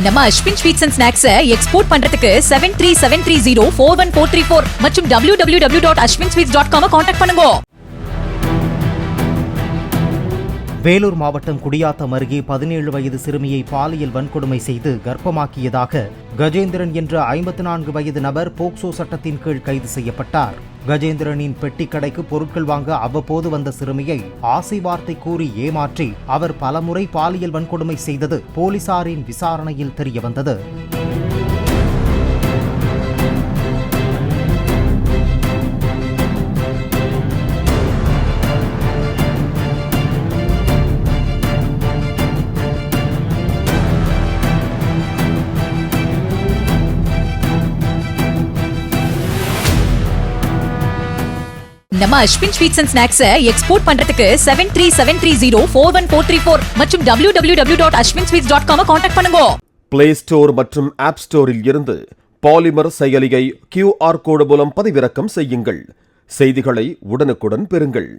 நம்ம Ashwin sweets and snacks export பண்றதுக்கு 7373041434 மற்றும் www.ashwinsweets.com கான்டாக்ட் பண்ணுங்க. வேலூர் மாவட்டம் குடியாத்தம் அருகே 17 வயது சிறுமியை பாலியல் வன்கொடுமை செய்து கர்ப்பமாக்கியதாக கஜேந்திரன் என்ற 54 வயது நபர் போக்சோ சட்டத்தின் கீழ் கைது செய்யப்பட்டார். கஜேந்திரனின் பெட்டி கடைக்கு பொருட்கள் வாங்க அவ்வப்போது வந்த சிறுமியை ஆசை வார்த்தை கூறி ஏமாற்றி அவர் பலமுறை பாலியல் வன்கொடுமை செய்தது போலீசாரின் விசாரணையில் தெரியவந்தது. நம்ம Ashwin sweets and snacks export பண்றதுக்கு 7373041434 மற்றும் www.ashwinsweets.com கான்டாக்ட் பண்ணுங்க. பிளே ஸ்டோர் மற்றும் ஆப் ஸ்டோரில் இருந்து பாலிமர் செயலியை QR கோடு மூலம் பதிவிறக்கம் செய்யுங்கள். செய்திகளை உடனுக்குடன் பெறுங்கள்.